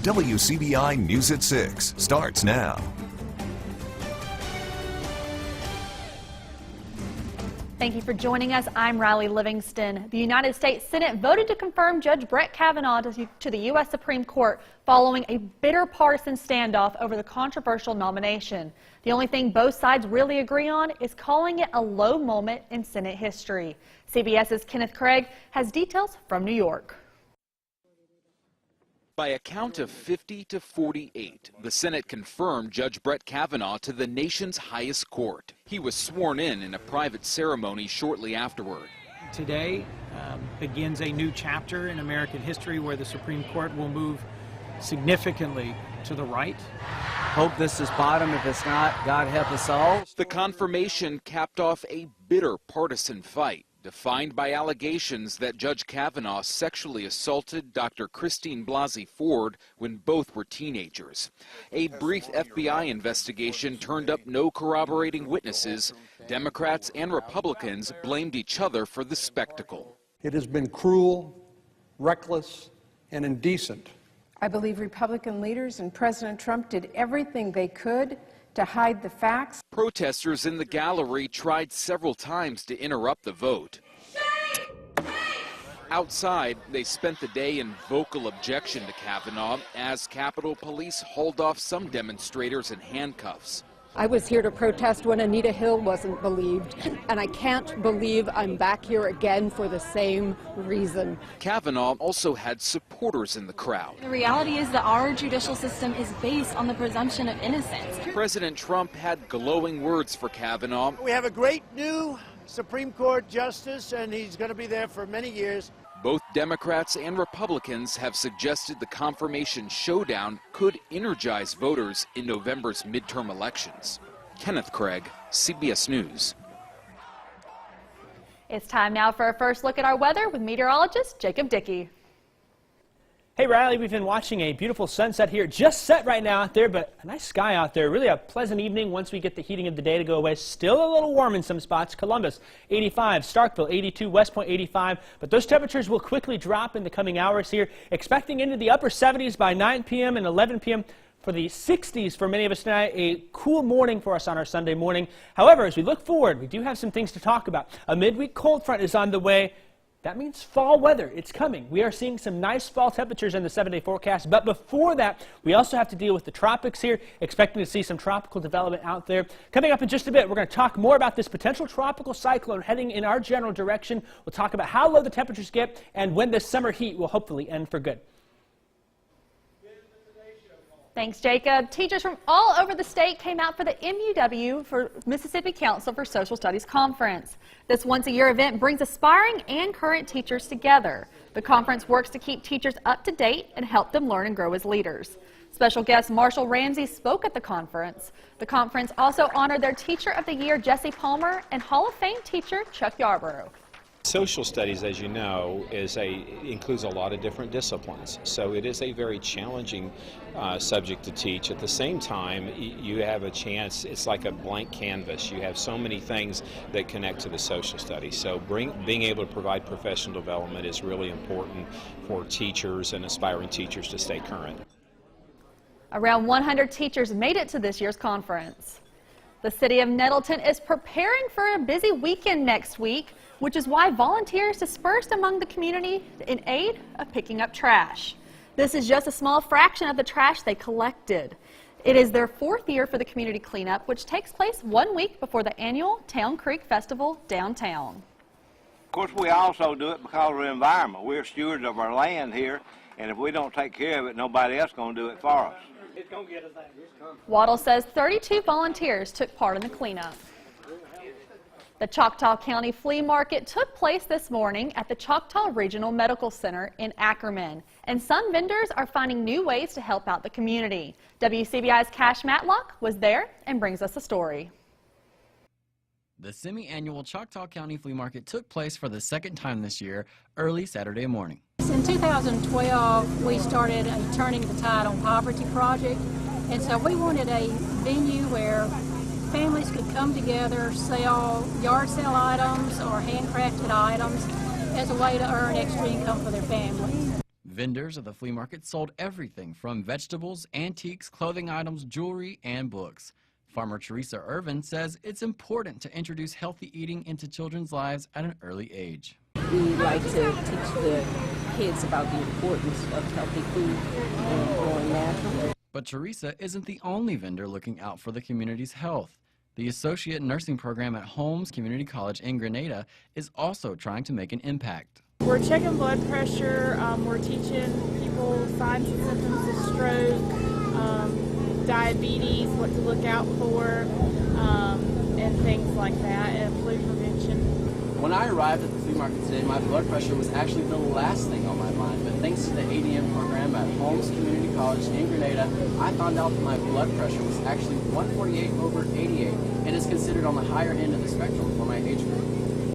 WCBI News at 6 starts now. Thank you for joining us. I'm Riley Livingston. The United States Senate voted to confirm Judge Brett Kavanaugh to the U.S. Supreme Court following a bitter partisan standoff over the controversial nomination. The only thing both sides really agree on is calling it a low moment in Senate history. CBS's Kenneth Craig has details from New York. By a count of 50 to 48, the Senate confirmed Judge Brett Kavanaugh to the nation's highest court. He was sworn in a private ceremony shortly afterward. Today begins a new chapter in American history where the Supreme Court will move significantly to the right. Hope this is bottom. If it's not, God help us all. The confirmation capped off a bitter partisan fight, defined by allegations that Judge Kavanaugh sexually assaulted Dr. Christine Blasey Ford when both were teenagers. A brief FBI investigation turned up no corroborating witnesses. Democrats and Republicans blamed each other for the spectacle. It has been cruel, reckless, and indecent. I believe Republican leaders and President Trump did everything they could to hide the facts. Protesters in the gallery tried several times to interrupt the vote. Outside, they spent the day in vocal objection to Kavanaugh as Capitol Police hauled off some demonstrators in handcuffs. I was here to protest when Anita Hill wasn't believed, and I can't believe I'm back here again for the same reason. Kavanaugh also had supporters in the crowd. The reality is that our judicial system is based on the presumption of innocence. President Trump had glowing words for Kavanaugh. We have a great new Supreme Court justice, and he's going to be there for many years. Both Democrats and Republicans have suggested the confirmation showdown could energize voters in November's midterm elections. Kenneth Craig, CBS News. It's time now for a first look at our weather with meteorologist Jacob Dickey. Hey Riley, we've been watching a beautiful sunset here, just set right now out there, but a nice sky out there. Really a pleasant evening once we get the heating of the day to go away. Still a little warm in some spots. Columbus, 85, Starkville, 82, West Point, 85. But those temperatures will quickly drop in the coming hours here, expecting into the upper 70s by 9 p.m. and 11 p.m. For the 60s for many of us tonight, a cool morning for us on our Sunday morning. However, as we look forward, we do have some things to talk about. A midweek cold front is on the way. That means fall weather. It's coming. We are seeing some nice fall temperatures in the 7-day forecast. But before that, we also have to deal with the tropics here, expecting to see some tropical development out there. Coming up in just a bit, we're going to talk more about this potential tropical cyclone heading in our general direction. We'll talk about how low the temperatures get and when this summer heat will hopefully end for good. Thanks, Jacob. Teachers from all over the state came out for the MUW for Mississippi Council for Social Studies Conference. This once-a-year event brings aspiring and current teachers together. The conference works to keep teachers up to date and help them learn and grow as leaders. Special guest Marshall Ramsey spoke at the conference. The conference also honored their Teacher of the Year, Jesse Palmer, and Hall of Fame teacher, Chuck Yarborough. Social studies, as you know, includes a lot of different disciplines, so it is a very challenging subject to teach. At the same time, you have a chance, it's like a blank canvas. You have so many things that connect to the social studies, so being able to provide professional development is really important for teachers and aspiring teachers to stay current. Around 100 teachers made it to this year's conference. The city of Nettleton is preparing for a busy weekend next week, which is why volunteers dispersed among the community in aid of picking up trash. This is just a small fraction of the trash they collected. It is their 4th year for the community cleanup, which takes place 1 week before the annual Town Creek Festival downtown. Of course, we also do it because of the environment. We're stewards of our land here, and if we don't take care of it, nobody else is going to do it for us. Waddle says 32 volunteers took part in the cleanup. The Choctaw County Flea Market took place this morning at the Choctaw Regional Medical Center in Ackerman, and some vendors are finding new ways to help out the community. WCBI's Cash Matlock was there and brings us a story. The semi-annual Choctaw County Flea Market took place for the second time this year, early Saturday morning. In 2012, we started a Turning the Tide on Poverty project, and so we wanted a venue where families could come together, sell yard sale items or handcrafted items as a way to earn extra income for their families. Vendors at the flea market sold everything from vegetables, antiques, clothing items, jewelry, and books. Farmer Teresa Irvin says it's important to introduce healthy eating into children's lives at an early age. We like to teach the kids about the importance of healthy food and growing natural. But Teresa isn't the only vendor looking out for the community's health. The Associate Nursing Program at Holmes Community College in Grenada is also trying to make an impact. We're checking blood pressure, we're teaching people signs and symptoms of stroke, diabetes, what to look out for, and things like that, and flu prevention. When I arrived at the flea market today, my blood pressure was actually the last thing on my mind, but thanks to the ADM program at Holmes Community College in Grenada, I found out that my blood pressure was actually 148/88 and is considered on the higher end of the spectrum for my age group.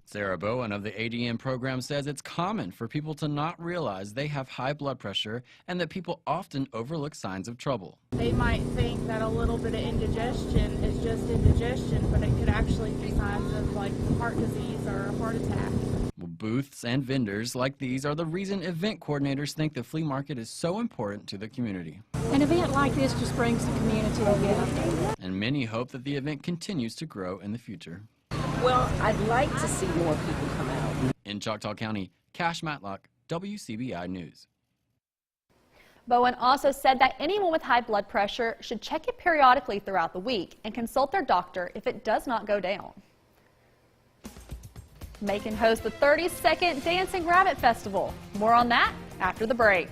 Sarah Bowen of the ADM program says it's common for people to not realize they have high blood pressure and that people often overlook signs of trouble. They might think that a little bit of indigestion is just indigestion, but it could actually be signs of like heart disease or a heart attack. Well, booths and vendors like these are the reason event coordinators think the flea market is so important to the community. An event like this just brings the community together. And many hope that the event continues to grow in the future. Well, I'd like to see more people come out. In Choctaw County, Cash Matlock, WCBI News. Bowen also said that anyone with high blood pressure should check it periodically throughout the week and consult their doctor if it does not go down. Macon hosts the 32nd Dancing Rabbit Festival. More on that after the break.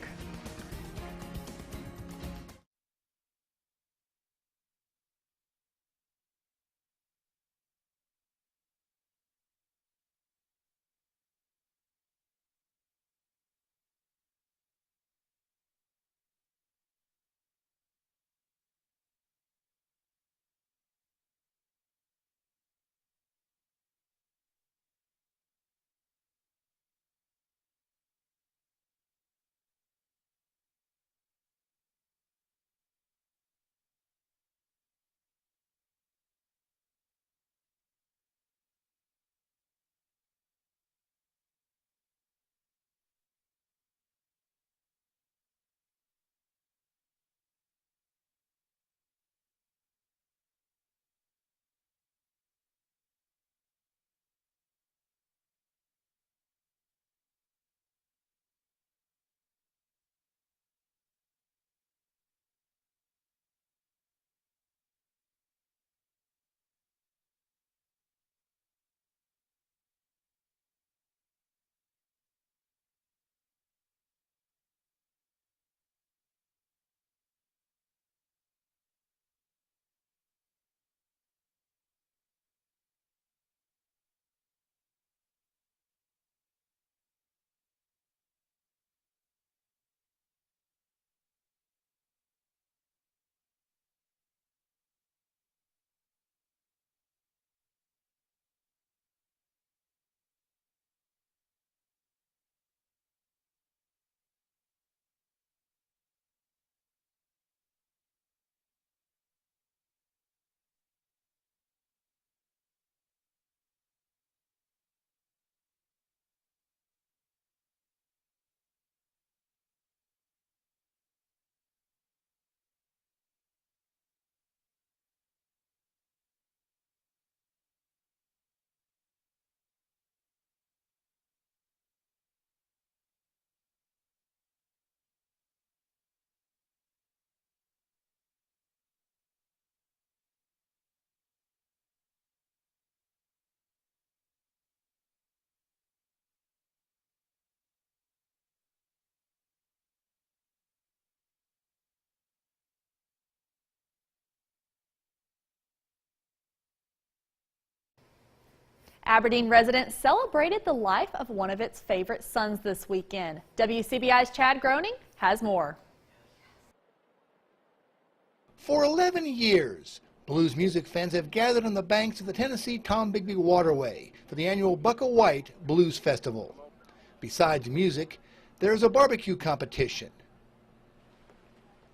Aberdeen residents celebrated the life of one of its favorite sons this weekend. WCBI's Chad Groening has more. For 11 years, blues music fans have gathered on the banks of the Tennessee Tombigbee Waterway for the annual Bucka White Blues Festival. Besides music, there is a barbecue competition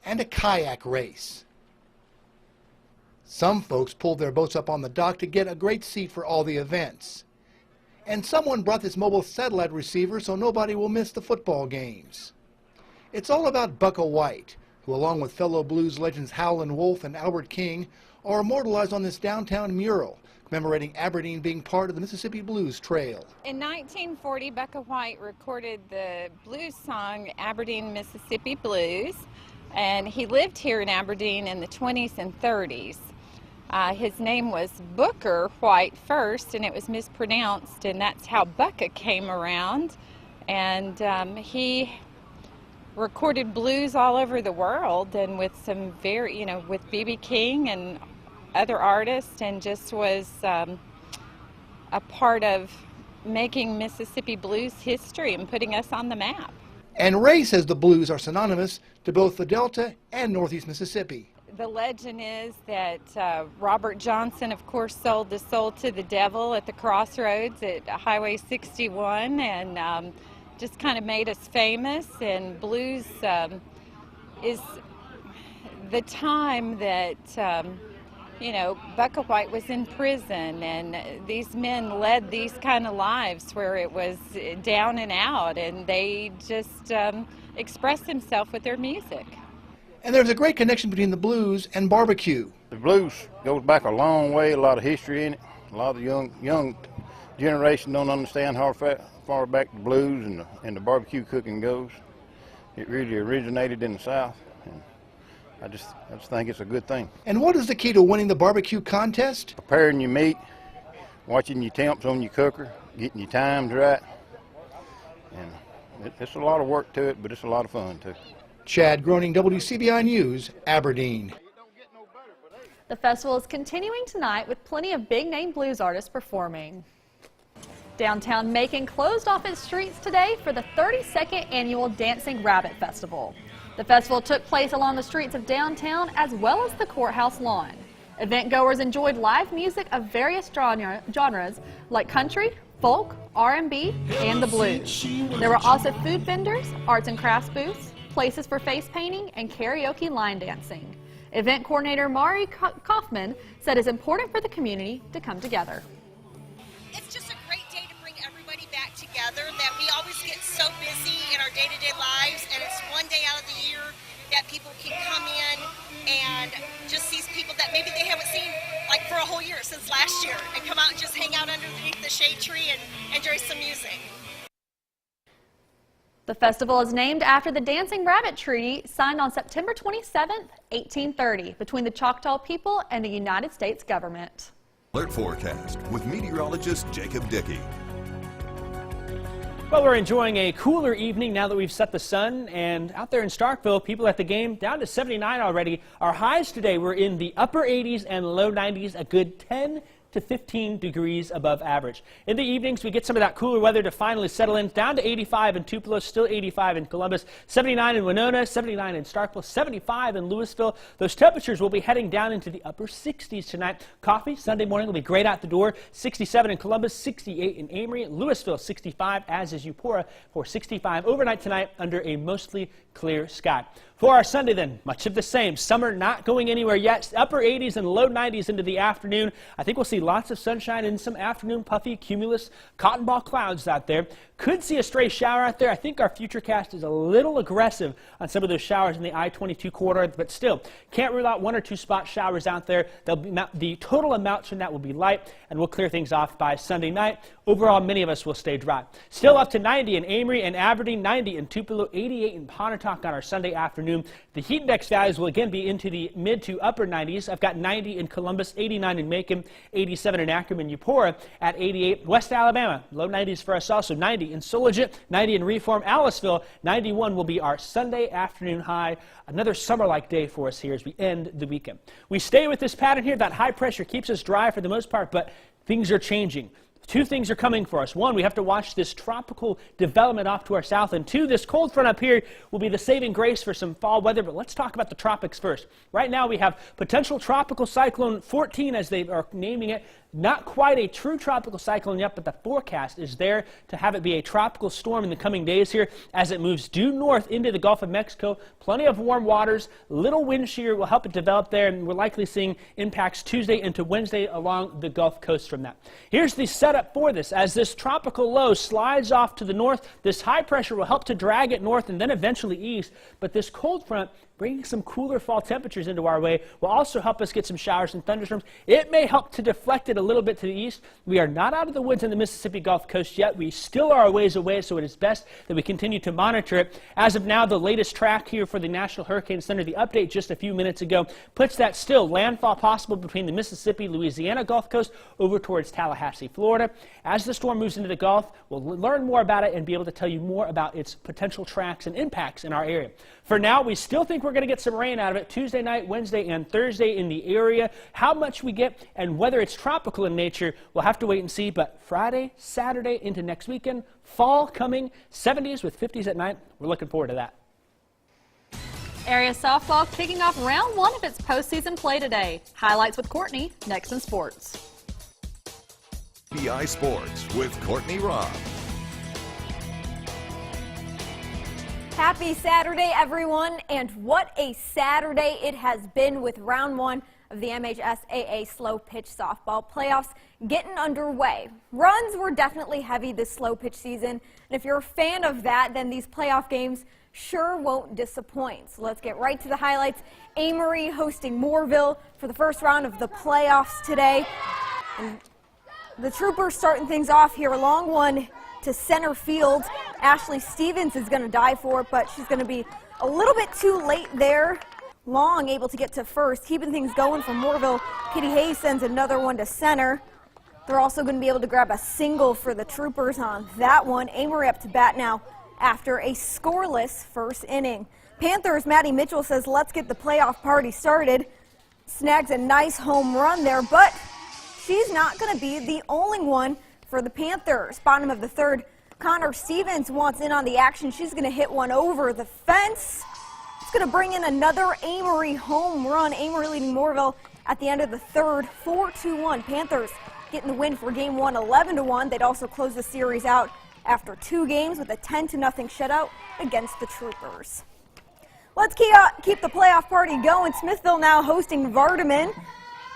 and a kayak race. Some folks pulled their boats up on the dock to get a great seat for all the events. And someone brought this mobile satellite receiver so nobody will miss the football games. It's all about Bukka White, who along with fellow blues legends Howlin' Wolf and Albert King are immortalized on this downtown mural, commemorating Aberdeen being part of the Mississippi Blues Trail. In 1940, Bukka White recorded the blues song Aberdeen, Mississippi Blues, and he lived here in Aberdeen in the 20s and 30s. His name was Booker White first, and it was mispronounced, and that's how Bukka came around. And he recorded blues all over the world, and with some very, with B.B. King and other artists, and just was a part of making Mississippi blues history and putting us on the map. And Ray says the blues are synonymous to both the Delta and Northeast Mississippi. The legend is that Robert Johnson, of course, sold the soul to the devil at the crossroads at Highway 61, and just kind of made us famous. And blues is the time that, Bukka White was in prison, and these men led these kind of lives where it was down and out, and they just expressed themselves with their music. And there's a great connection between the blues and barbecue. The blues goes back a long way, a lot of history in it. A lot of the young generation don't understand how far back the blues and the barbecue cooking goes. It really originated in the South, and I just think it's a good thing. And what is the key to winning the barbecue contest? Preparing your meat, watching your temps on your cooker, getting your times right. And it's a lot of work to it, but it's a lot of fun too. Chad Groening, WCBI News, Aberdeen. The festival is continuing tonight with plenty of big-name blues artists performing. Downtown Macon closed off its streets today for the 32nd annual Dancing Rabbit Festival. The festival took place along the streets of downtown as well as the courthouse lawn. Event goers enjoyed live music of various genres like country, folk, R&B, and the blues. There were also food vendors, arts and crafts booths, places for face painting, and karaoke line dancing. Event coordinator Mari Kaufman said it's important for the community to come together. It's just a great day to bring everybody back together, that we always get so busy in our day-to-day lives, and it's one day out of the year that people can come in and just see people that maybe they haven't seen like for a whole year since last year, and come out and just hang out underneath the shade tree and enjoy some music. The festival is named after the Dancing Rabbit Treaty signed on September 27, 1830, between the Choctaw people and the United States government. Alert forecast with meteorologist Jacob Dickey. Well, we're enjoying a cooler evening now that we've set the sun, and out there in Starkville, people at the game down to 79 already. Our highs today were in the upper 80s and low 90s, a good 10 to 15 degrees above average. In the evenings, we get some of that cooler weather to finally settle in, down to 85 in Tupelo, still 85 in Columbus, 79 in Winona, 79 in Starkville, 75 in Louisville. Those temperatures will be heading down into the upper 60s tonight. Coffee Sunday morning will be great out the door, 67 in Columbus, 68 in Amory, Louisville 65, as is Eupora, for 65 overnight tonight under a mostly clear sky. For our Sunday then, much of the same. Summer not going anywhere yet. Upper 80s and low 90s into the afternoon. I think we'll see lots of sunshine and some afternoon puffy cumulus cotton ball clouds out there. Could see a stray shower out there. I think our futurecast is a little aggressive on some of those showers in the I-22 corridor, but still can't rule out one or two spot showers out there. The total amounts from that will be light, and we'll clear things off by Sunday night. Overall, many of us will stay dry. Still up to 90 in Amory and Aberdeen, 90 in Tupelo, 88 in Pontotoc on our Sunday afternoon. The heat index values will again be into the mid to upper 90s. I've got 90 in Columbus, 89 in Macon, 87 in Ackerman, Eupora at 88. West Alabama, low 90s for us also, 90 in Sologit, 90 in Reform, Aliceville, 91 will be our Sunday afternoon high. Another summer-like day for us here as we end the weekend. We stay with this pattern here. That high pressure keeps us dry for the most part, but things are changing. Two things are coming for us. One, we have to watch this tropical development off to our south. And two, this cold front up here will be the saving grace for some fall weather. But let's talk about the tropics first. Right now we have potential tropical cyclone 14, as they are naming it. Not quite a true tropical cyclone yet, but the forecast is there to have it be a tropical storm in the coming days here as it moves due north into the Gulf of Mexico. Plenty of warm waters, little wind shear will help it develop there, and we're likely seeing impacts Tuesday into Wednesday along the Gulf Coast from that. Here's the setup for this. As this tropical low slides off to the north, this high pressure will help to drag it north and then eventually east, but this cold front bringing some cooler fall temperatures into our way will also help us get some showers and thunderstorms. It may help to deflect it a little bit to the east. We are not out of the woods in the Mississippi Gulf Coast yet. We still are a ways away, so it is best that we continue to monitor it. As of now, the latest track here for the National Hurricane Center, the update just a few minutes ago, puts that still landfall possible between the Mississippi, Louisiana Gulf Coast over towards Tallahassee, Florida. As the storm moves into the Gulf, we'll learn more about it and be able to tell you more about its potential tracks and impacts in our area. For now, we still think we're going to get some rain out of it Tuesday night, Wednesday, and Thursday in the area. How much we get and whether it's tropical in nature, we'll have to wait and see. But Friday, Saturday into next weekend, fall coming, 70s with 50s at night. We're looking forward to that. Area softball kicking off round 1 of its postseason play today. Highlights with Courtney next in sports. PI Sports with Courtney Robb. Happy Saturday, everyone, and what a Saturday it has been with round 1 of the MHSAA slow pitch softball playoffs getting underway. Runs were definitely heavy this slow pitch season, and if you're a fan of that, then these playoff games sure won't disappoint. So let's get right to the highlights. Amory hosting Moorville for the first round of the playoffs today. And the Troopers starting things off here, a long one to center field. Ashley Stevens is going to dive for it, but she's going to be a little bit too late there. Long able to get to first, keeping things going for Moorville. Kitty Hayes sends another one to center. They're also going to be able to grab a single for the Troopers on that one. Amory up to bat now after a scoreless first inning. Panthers, Maddie Mitchell says, let's get the playoff party started. Snags a nice home run there, but she's not going to be the only one for the Panthers. Bottom of the third, Connor Stevens wants in on the action. She's going to hit one over the fence. It's going to bring in another Amory home run. Amory leading Moorville at the end of the third, 4-1. Panthers getting the win for game 1, 11-1. They'd also close the series out after 2 games with a 10-0 shutout against the Troopers. Let's keep the playoff party going. Smithville now hosting Vardaman.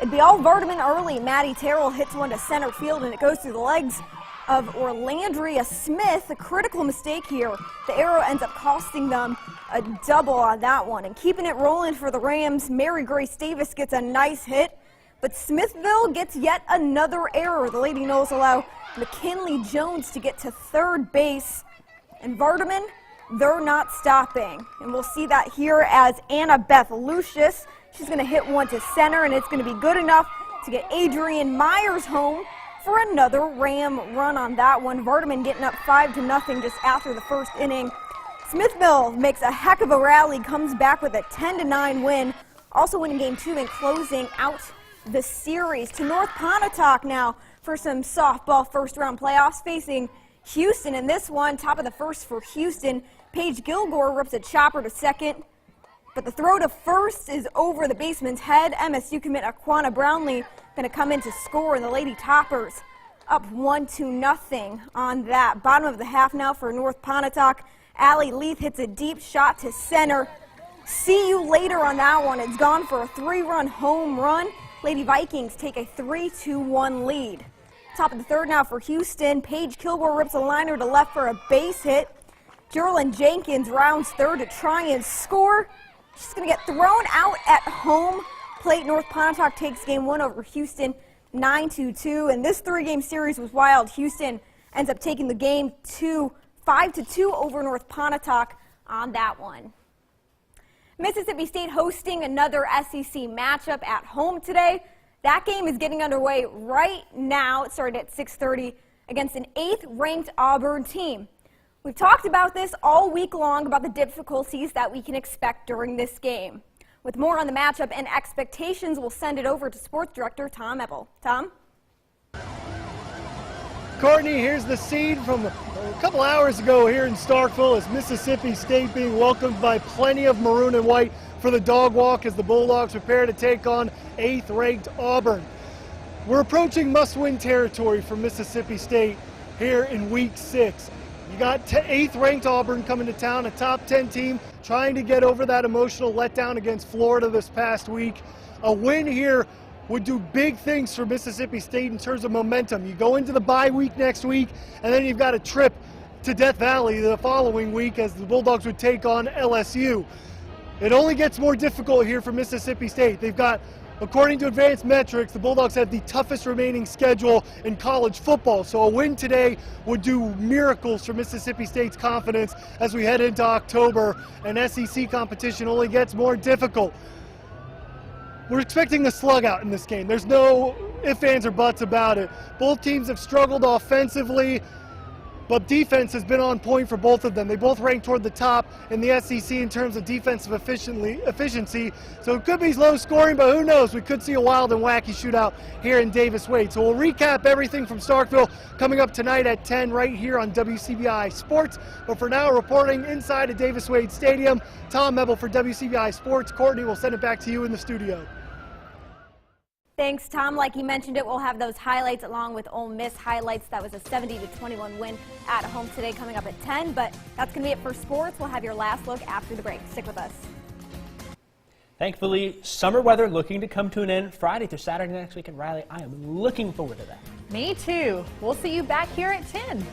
It'd be all Vardaman early. Maddie Terrell hits one to center field, and it goes through the legs of Orlandria Smith. A critical mistake here. The arrow ends up costing them a double on that one. And keeping it rolling for the Rams, Mary Grace Davis gets a nice hit, but Smithville gets yet another error. The Lady Knolls allow McKinley Jones to get to third base, and Vardaman, they're not stopping. And we'll see that here as Annabeth Lucius. She's going to hit one to center, and it's going to be good enough to get Adrian Myers home for another Ram run on that one. Vardaman getting up 5-0 just after the first inning. Smithville makes a heck of a rally, comes back with a 10-9 win, also winning game 2 and closing out the series. To North Pontotoc now for some softball first-round playoffs, facing Houston in this one. Top of the first for Houston. Paige Gilgore rips a chopper to second, but the throw to first is over the baseman's head. MSU commit Aquana Brownlee going to come in to score, and the Lady Toppers up 1-0 on that. Bottom of the half now for North Pontotoc. Allie Leith hits a deep shot to center. See you later on that one. It's gone for a 3-run home run. Lady Vikings take a 3-1 lead. Top of the third now for Houston. Paige Kilgore rips a liner to left for a base hit. Geraldine Jenkins rounds third to try and score. She's going to get thrown out at home plate. North Pontotoc takes game 1 over Houston 9-2. And this 3-game series was wild. Houston ends up taking the game 5-2 over North Pontotoc on that one. Mississippi State hosting another SEC matchup at home today. That game is getting underway right now. It started at 6:30 against an 8th-ranked Auburn team. We've talked about this all week long, about the difficulties that we can expect during this game. With more on the matchup and expectations, we'll send it over to Sports Director Tom Ebel. Tom? Courtney, here's the scene from a couple hours ago here in Starkville as Mississippi State being welcomed by plenty of maroon and white for the dog walk as the Bulldogs prepare to take on 8th-ranked Auburn. We're approaching must-win territory for Mississippi State here in Week 6. You got 8th ranked Auburn coming to town, a top 10 team trying to get over that emotional letdown against Florida this past week. A win here would do big things for Mississippi State in terms of momentum. You go into the bye week next week, and then you've got a trip to Death Valley the following week as the Bulldogs would take on LSU. It only gets more difficult here for Mississippi State. They've got, according to advanced metrics, the Bulldogs have the toughest remaining schedule in college football. So a win today would do miracles for Mississippi State's confidence as we head into October, and SEC competition only gets more difficult. We're expecting a slug out in this game. There's no ifs, ands, or buts about it. Both teams have struggled offensively, but defense has been on point for both of them. They both rank toward the top in the SEC in terms of defensive efficiency. So it could be low scoring, but who knows? We could see a wild and wacky shootout here in Davis-Wade. So we'll recap everything from Starkville coming up tonight at 10 right here on WCBI Sports. But for now, reporting inside of Davis-Wade Stadium, Tom Mebel for WCBI Sports. Courtney, we'll send it back to you in the studio. Thanks, Tom. Like you mentioned it, we'll have those highlights along with Ole Miss highlights. That was a 70-21 win at home today coming up at 10. But that's going to be it for sports. We'll have your last look after the break. Stick with us. Thankfully, summer weather looking to come to an end Friday through Saturday next week. And Riley, I am looking forward to that. Me too. We'll see you back here at 10.